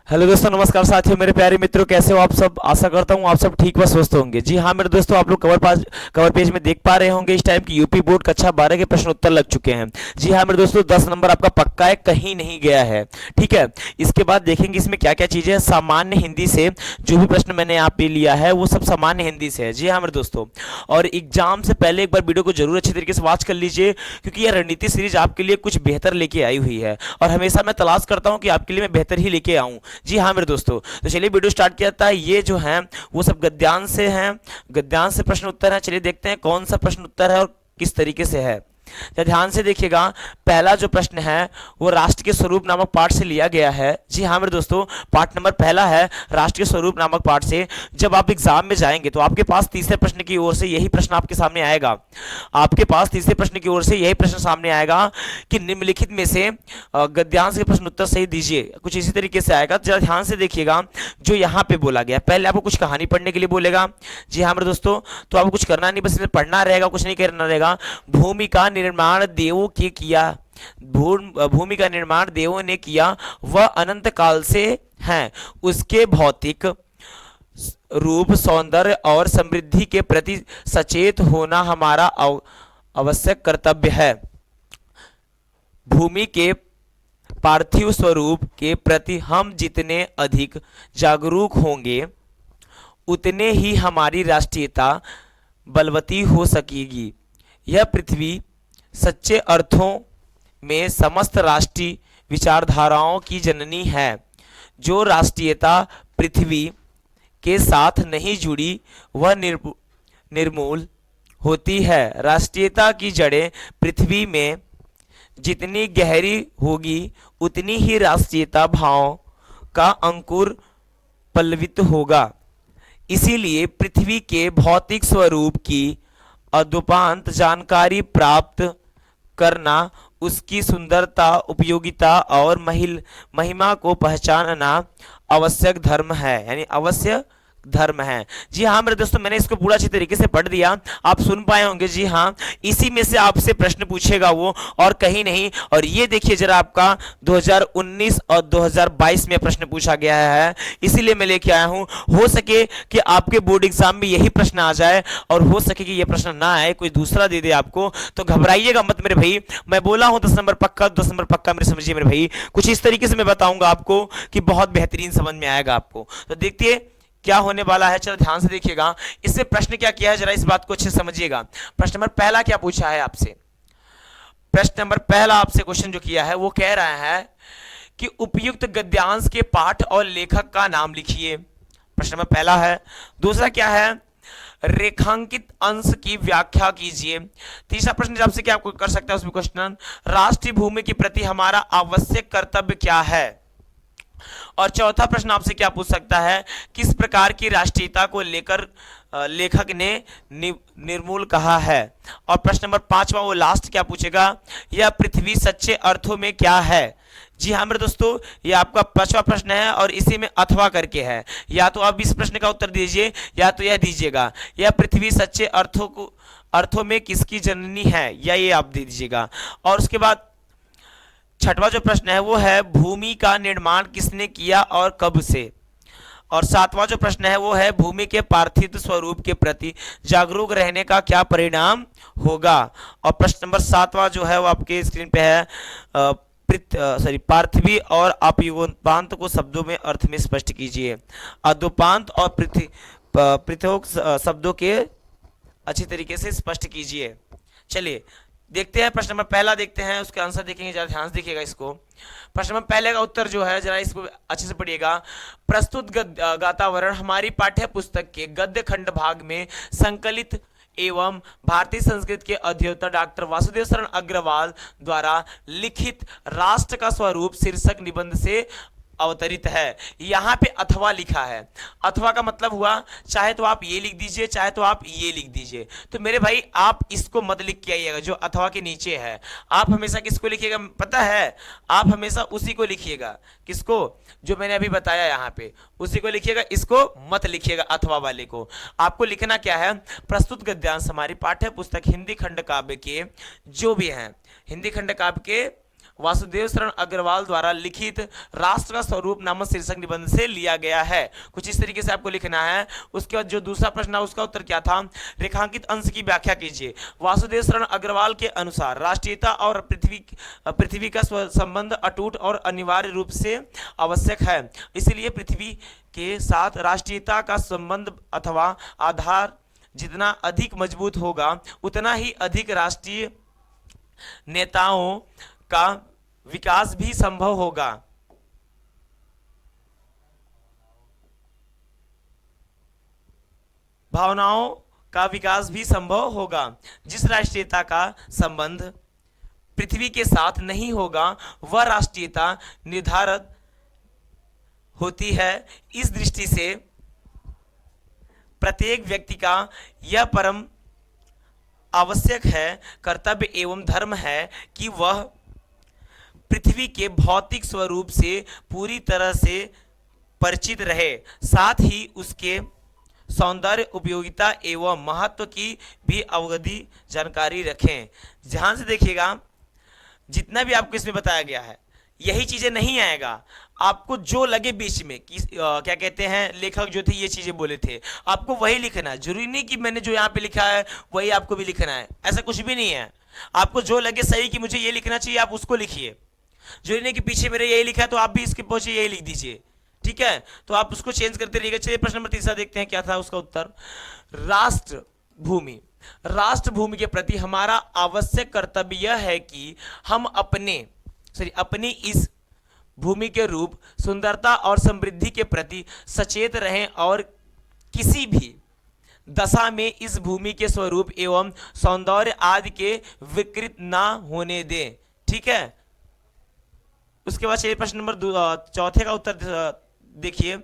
Hello दोस्तों, नमस्कार साथियों, मेरे प्यारे मित्रों, कैसे हो आप सब। आशा करता हूँ आप सब ठीक व स्वस्थ होंगे। जी हाँ मेरे दोस्तों, आप लोग कवर पेज में देख पा रहे होंगे इस टाइम की यूपी बोर्ड कक्षा 12 के प्रश्न उत्तर लग चुके हैं। जी हाँ मेरे दोस्तों, 10 नंबर आपका पक्का है, कहीं नहीं गया है। ठीक है, इसके बाद देखेंगे इसमें क्या क्या चीज़ें हैं। सामान्य हिंदी से जो भी प्रश्न मैंने यहाँ पे लिया है वो सब सामान्य हिंदी से है। जी हाँ मेरे दोस्तों, और एग्जाम से पहले एक बार वीडियो को जरूर अच्छी तरीके से वॉच कर लीजिए, क्योंकि यह रणनीति सीरीज आपके लिए कुछ बेहतर लेके आई हुई है और हमेशा मैं तलाश करता हूँ कि आपके लिए मैं बेहतर ही लेके आऊँ। जी हाँ मेरे दोस्तों, तो चलिए वीडियो स्टार्ट किया था। ये जो है वो सब गद्यांश से हैं, गद्यांश से प्रश्न उत्तर है। चलिए देखते हैं कौन सा प्रश्न उत्तर है और किस तरीके से है। तो ध्यान से देखिएगा, पहला जो प्रश्न है वो राष्ट्र के स्वरूप नामक पाठ से लिया गया है। जी हाँ मेरे दोस्तों, पाठ नंबर पहला है राष्ट्र के स्वरूप नामक पाठ से। जब आप एग्जाम में जाएंगे तो आपके पास तीसरे प्रश्न की ओर से यही प्रश्न आपके सामने आएगा। आपके पास तीसरे प्रश्न की ओर से यही प्रश्न सामने आएगा कि निम्नलिखित में से गद्यांश के प्रश्न उत्तर सही दीजिए। कुछ इसी तरीके से आएगा। जरा ध्यान से देखिएगा, जो यहाँ पे बोला गया, पहले आपको कुछ कहानी पढ़ने के लिए बोलेगा। जी हाँ मेरे दोस्तों, तो आपको कुछ करना नहीं, बस इन्हें पढ़ना रहेगा, कुछ नहीं करना रहेगा। भूमि का निर्माण देवों के किया, भूमि का निर्माण देवों ने किया, वह अनंत काल से है। उसके भौतिक रूप, सौंदर्य और समृद्धि के प्रति सचेत होना हमारा आवश्यक कर्तव्य है। भूमि के पार्थिव स्वरूप के प्रति हम जितने अधिक जागरूक होंगे, उतने ही हमारी राष्ट्रीयता बलवती हो सकेगी। यह पृथ्वी सच्चे अर्थों में समस्त राष्ट्रीय विचारधाराओं की जननी है। जो राष्ट्रीयता पृथ्वी के साथ नहीं जुड़ी वह निर्मूल होती है। राष्ट्रीयता की जड़ें पृथ्वी में जितनी गहरी होगी, उतनी ही राष्ट्रीयता भाव का अंकुर पल्लवित होगा। इसीलिए पृथ्वी के भौतिक स्वरूप की अद्यपांत जानकारी प्राप्त करना, उसकी सुंदरता, उपयोगिता और महिमा को पहचानना आवश्यक धर्म है, यानी अवश्य धर्म है। जी हाँ मेरे दोस्तों, मैंने इसको पूरा अच्छी तरीके से पढ़ दिया, आप सुन पाए होंगे। जी हाँ, इसी में से आपसे प्रश्न पूछेगा वो, और कहीं नहीं। और ये देखिए जरा, आपका 2019 और 2022 में प्रश्न पूछा गया है, इसीलिए मैं लेके आया हूं। हो सके कि आपके बोर्ड एग्जाम में यही प्रश्न आ जाए, और हो सके कि यह प्रश्न ना आए, कोई दूसरा दे दे आपको, तो घबराइएगा मत मेरे भाई। मैं बोला हूं 10 नंबर पक्का, 10 नंबर पक्का मेरे समझिए मेरे भाई। कुछ इस तरीके से मैं बताऊंगा आपको कि बहुत बेहतरीन समझ में आएगा आपको। तो देखिए क्या होने वाला है, चलो ध्यान से देखिएगा। इससे प्रश्न क्या किया है, जरा इस बात को अच्छे से समझिएगा। प्रश्न नंबर पहला क्या पूछा है आपसे, प्रश्न नंबर पहला आपसे क्वेश्चन जो किया है वो कह रहा है कि उपयुक्त गद्यांश के पाठ और लेखक का नाम लिखिए। प्रश्न नंबर पहला है। दूसरा क्या है, रेखांकित अंश की व्याख्या कीजिए। तीसरा प्रश्न आपसे क्या कर सकता है उसमें क्वेश्चन, राष्ट्रीय भूमि के प्रति हमारा आवश्यक कर्तव्य क्या है। और चौथा प्रश्न आपसे क्या पूछ सकता है, किस प्रकार की राष्ट्रीयता को लेकर लेखक ने निर्मूल कहा है। और प्रश्न नंबर पांचवा वो लास्ट क्या पूछेगा, यह पृथ्वी सच्चे अर्थों में क्या है। जी हाँ मेरे दोस्तों, ये आपका पांचवा प्रश्न है और इसी में अथवा करके है। या तो आप इस प्रश्न का उत्तर दीजिए या तो यह दीजिएगा, यह पृथ्वी सच्चे अर्थों में किसकी जननी है, या ये आप दे दीजिएगा। और उसके बाद छठवां जो प्रश्न है वो है, भूमि का निर्माण किसने किया और कब से। और सातवां जो प्रश्न है वो है, भूमि के पार्थिव स्वरूप के प्रति जागरूक रहने का क्या परिणाम होगा। और प्रश्न नंबर सातवां जो है वो आपके स्क्रीन पे है, पार्थिवी और अप्युपांत को शब्दों में अर्थ में स्पष्ट कीजिए। अद्योपांत और पृथक शब्दों के अच्छी तरीके से स्पष्ट कीजिए। चलिए देखते हैं प्रश्न नंबर पहला, देखते हैं उसका आंसर देखेंगे, जरा ध्यान से देखिएगा इसको। प्रश्न नंबर पहले का उत्तर जो है, जरा इसको अच्छे से पढ़िएगा। प्रस्तुत गातावरण हमारी पाठ्य पुस्तक के गद्य खंड भाग में संकलित एवं भारतीय संस्कृत के अध्येता डॉक्टर वासुदेव शरण अग्रवाल द्वारा लिखित राष्ट्र का स्वरूप शीर्षक निबंध से अवतरित है। यहां पे अथवा लिखा है। अथवा का मतलब हुआ, चाहे तो आप ये लिख दीजिए, चाहे तो आप ये लिख दीजिए। तो मेरे भाई आप इसको मत लिख के आइएगा जो अथवा के नीचे है। आप हमेशा किसको लिखिएगा पता है, आप हमेशा उसी को लिखिएगा। किसको, जो मैंने अभी बताया यहाँ पे, उसी को लिखिएगा, इसको मत लिखिएगा अथवा वाले को। आपको लिखना क्या है, प्रस्तुत गद्यांश हमारी पाठ्य पुस्तक हिंदी खंड काव्य के जो भी हैं, हिंदी खंड काव्य के वासुदेव शरण अग्रवाल द्वारा लिखित राष्ट्र का स्वरूप नामक शीर्षक निबंध से लिया गया है। कुछ इस तरीके से आपको लिखना है। उसके बाद जो दूसरा प्रश्न है उसका उत्तर क्या था, रेखांकित अंश की व्याख्या कीजिए। वासुदेव शरण अग्रवाल के अनुसार राष्ट्रीयता और पृथ्वी का संबंध अटूट और अनिवार्य रूप से आवश्यक है। इसलिए पृथ्वी के साथ राष्ट्रीयता का संबंध अथवा आधार जितना अधिक मजबूत होगा उतना ही अधिक राष्ट्रीय नेताओं का विकास भी संभव होगा। भावनाओं का विकास भी संभव होगा। जिस राष्ट्रीयता का संबंध पृथ्वी के साथ नहीं होगा वह राष्ट्रीयता निर्धारित होती है। इस दृष्टि से प्रत्येक व्यक्ति का यह परम आवश्यक है, कर्तव्य एवं धर्म है कि वह पृथ्वी के भौतिक स्वरूप से पूरी तरह से परिचित रहे, साथ ही उसके सौंदर्य, उपयोगिता एवं महत्व की भी अवधि जानकारी रखें। ध्यान से देखिएगा, जितना भी आपको इसमें बताया गया है यही चीजें नहीं आएगा। आपको जो लगे बीच में कि क्या कहते हैं, लेखक जो थे ये चीजें बोले थे, आपको वही लिखना है। जरूरी नहीं कि मैंने जो यहाँ पे लिखा है वही आपको भी लिखना है, ऐसा कुछ भी नहीं है। आपको जो लगे सही कि मुझे ये लिखना चाहिए आप उसको लिखिए। जरूरी नहीं कि पीछे मेरे यही लिखा है तो आप भी इसके पहुंचे यही लिख दीजिए, ठीक है। तो आप उसको चेंज करते रहिएगा। चलिए प्रश्न नंबर तीसरा देखते हैं क्या था उसका उत्तर। राष्ट्र भूमि, राष्ट्र भूमि के प्रति हमारा आवश्यक कर्तव्य यह है कि हम अपनी इस भूमि के रूप, सुंदरता और समृद्धि के प्रति सचेत रहें और किसी भी दशा में इस भूमि के स्वरूप एवं सौंदर्य आदि के विकृत ना होने दें, ठीक है। उसके बाद चलिए प्रश्न नंबर चौथे का उत्तर देखिए।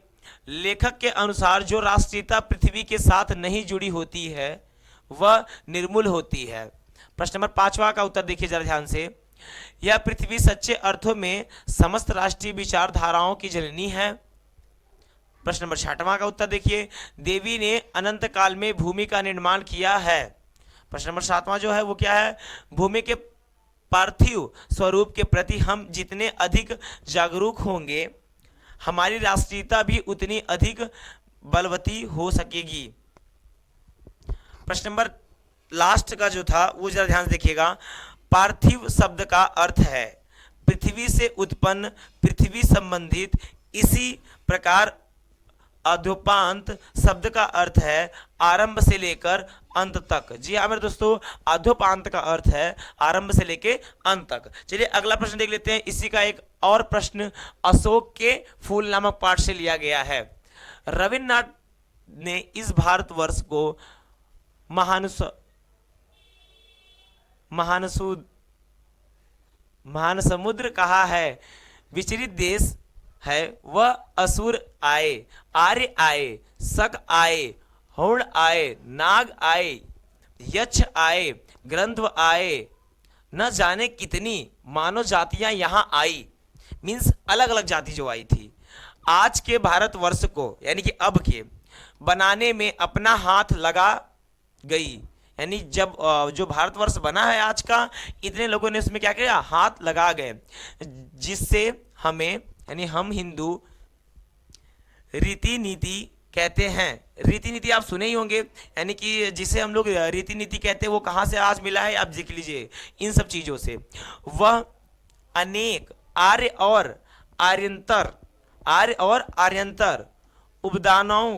लेखक के अनुसार जो राष्ट्रीयता पृथ्वी के साथ नहीं जुड़ी होती है वह निर्मूल होती है। प्रश्न नंबर पांचवा का उत्तर देखिए जरा ध्यान से। यह पृथ्वी सच्चे अर्थों में समस्त राष्ट्रीय विचारधाराओं की जननी है। प्रश्न नंबर छठवां का उत्तर देखिए। देवी ने अनंत काल में भूमि का निर्माण किया है। प्रश्न नंबर सातवां जो है वो क्या है, भूमि के पार्थिव स्वरूप के प्रति हम जितने अधिक जागरूक होंगे हमारी राष्ट्रीयता भी उतनी अधिक बलवती हो सकेगी। प्रश्न नंबर लास्ट का जो था वो जरा ध्यान से देखिएगा। पार्थिव शब्द का अर्थ है पृथ्वी से उत्पन्न, पृथ्वी संबंधित। इसी प्रकार अध्योपांत शब्द का अर्थ है आरंभ से लेकर अंत तक। जी हाँ मेरे दोस्तों, अध्योपांत का अर्थ है आरंभ से लेकर अंत तक। चलिए अगला प्रश्न देख लेते हैं। इसी का एक और प्रश्न अशोक के फूल नामक पाठ से लिया गया है। रविन्द्रनाथ ने इस भारतवर्ष को महान समुद्र कहा है। विचरित देश है वह असुर आए, आर्य आए, शक आए, हौण आए, नाग आए, यक्ष आए, ग्रंथ आए, न जाने कितनी मानव जातियां यहां आई। मीन्स अलग अलग जाति जो आई थी आज के भारतवर्ष को यानी कि अब के बनाने में अपना हाथ लगा गई। यानी जब जो भारतवर्ष बना है आज का, इतने लोगों ने उसमें क्या किया, हाथ लगा गए, जिससे हमें यानी हम हिंदू रीति नीति कहते हैं। रीति नीति आप सुने ही होंगे, यानी कि जिसे हम लोग रीति नीति कहते हैं वो कहाँ से आज मिला है, आप देख लीजिए इन सब चीजों से। वह अनेक आर्य और आर्यंतर उपदानों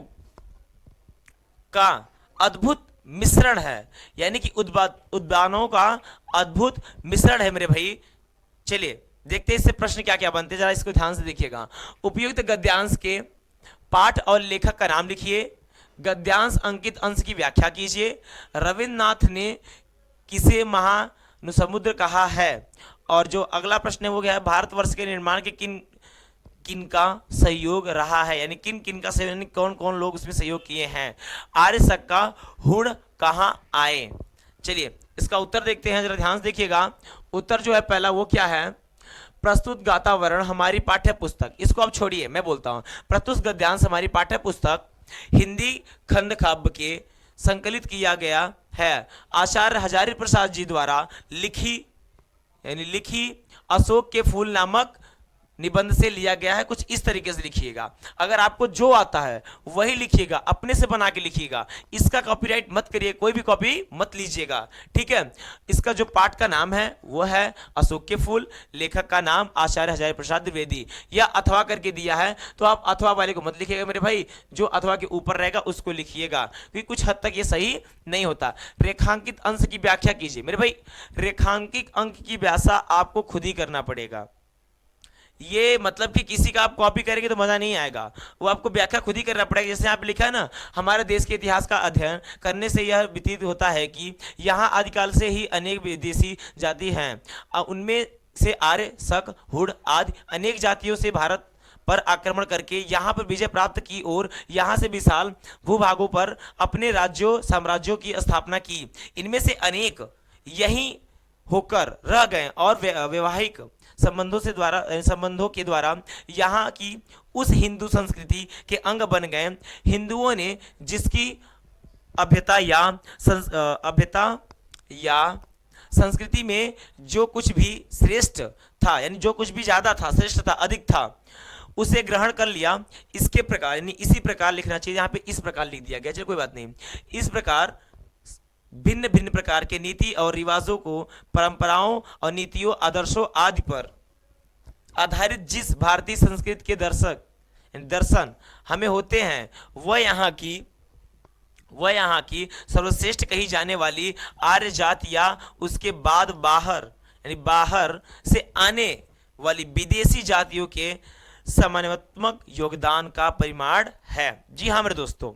का अद्भुत मिश्रण है। यानी कि उद्यानों का अद्भुत मिश्रण है मेरे भाई। चलिए देखते हैं इससे प्रश्न क्या क्या बनते हैं, जरा इसको ध्यान से देखिएगा। उपयुक्त गद्यांश के पाठ और लेखक का नाम लिखिए। गद्यांश अंकित अंश की व्याख्या कीजिए। रविन्द्रनाथ ने किसे महासमुद्र कहा है। और जो अगला प्रश्न है वो क्या है, भारतवर्ष के निर्माण के किन का सहयोग रहा है, यानी किन किन का सहयोग, यानी कौन कौन लोग उसमें सहयोग किए हैं। आर्य शक का हुण कहाँ आए। चलिए इसका उत्तर देखते हैं, जरा ध्यान से देखिएगा। उत्तर जो है पहला वो क्या है, प्रस्तुत गातावरण हमारी पाठ्य पुस्तक, इसको आप छोड़िए मैं बोलता हूं। प्रस्तुत गद्यांश हमारी पाठ्य पुस्तक हिंदी खंड काव्य के संकलित किया गया है। आचार्य हजारी प्रसाद जी द्वारा लिखी यानी लिखी अशोक के फूल नामक निबंध से लिया गया है, कुछ इस तरीके से लिखिएगा। अगर आपको जो आता है वही लिखिएगा, अपने से बना के लिखिएगा, इसका कॉपीराइट मत करिए, कोई भी कॉपी मत लीजिएगा, ठीक है। इसका जो पाठ का नाम है वो है अशोक के फूल, लेखक का नाम आचार्य हजारी प्रसाद द्विवेदी, या अथवा करके दिया है तो आप अथवा वाले को मत लिखिएगा मेरे भाई, जो अथवा के ऊपर रहेगा उसको लिखिएगा, क्योंकि कुछ हद तक ये सही नहीं होता। रेखांकित अंश की व्याख्या कीजिए मेरे भाई, रेखांकित अंक की व्याख्या आपको खुद ही करना पड़ेगा। ये मतलब कि किसी का आप कॉपी करेंगे तो मजा नहीं आएगा, वो आपको व्याख्या खुद ही करना पड़ेगा। जैसे यहाँ पे लिखा है ना, हमारे देश के इतिहास का अध्ययन करने से यह व्यतीत होता है कि यहाँ आदिकाल से ही अनेक विदेशी जाति हैं, उनमें से आर्य, शक, हुड़ आदि अनेक जातियों से भारत पर आक्रमण करके यहाँ पर विजय प्राप्त की और यहाँ से विशाल भूभागों पर अपने राज्यों साम्राज्यों की स्थापना की। इनमें से अनेक यहीं होकर रह गए और वैवाहिक संबंधों के द्वारा यहाँ की उस हिंदू संस्कृति के अंग बन गए। हिंदुओं ने जिसकी अभ्यता या संस्कृति में जो कुछ भी श्रेष्ठ था, यानी जो कुछ भी ज्यादा था, श्रेष्ठ था, अधिक था, उसे ग्रहण कर लिया। इसके प्रकार यानी इसी प्रकार लिखना चाहिए, यहाँ पे इस प्रकार लिख दिया गया, चलो कोई बात नहीं। इस प्रकार भिन्न भिन्न प्रकार के नीति और रिवाजों को, परंपराओं और नीतियों, आदर्शों आदि पर आधारित जिस भारतीय संस्कृति के दर्शन हमें होते हैं, वह यहाँ की सर्वश्रेष्ठ कही जाने वाली आर्य जाति या उसके बाद बाहर से आने वाली विदेशी जातियों के सामान्यात्मक योगदान का परिमाण है। जी हाँ मेरे दोस्तों,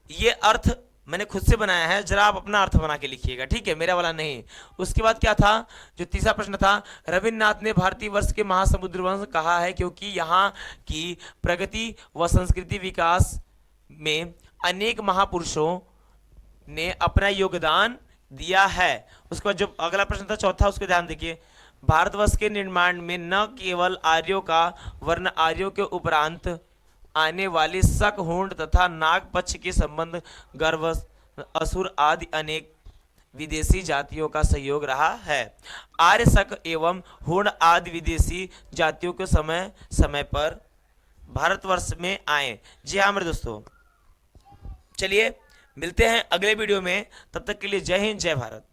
ये अर्थ मैंने खुद से बनाया है, जरा आप अपना अर्थ बना के लिखिएगा, ठीक है, मेरा वाला नहीं। उसके बाद क्या था, जो तीसरा प्रश्न था, रविन्द्रनाथ ने भारतीय वर्ष के महासमुद्र वंश कहा है क्योंकि यहाँ की प्रगति व संस्कृति विकास में अनेक महापुरुषों ने अपना योगदान दिया है। उसके बाद जो अगला प्रश्न था चौथा, उसको ध्यान देखिए, भारतवर्ष के निर्माण में न केवल आर्यों का वर्ण आर्यों के उपरांत आने वाले शक, हुण तथा नाग पक्ष के संबंध, गर्भ, असुर आदि अनेक विदेशी जातियों का सहयोग रहा है। आर्य, शक एवं हुण आदि विदेशी जातियों के समय समय पर भारतवर्ष में आए। जी हाँ मेरे दोस्तों, चलिए मिलते हैं अगले वीडियो में, तब तक के लिए जय हिंद, जय भारत।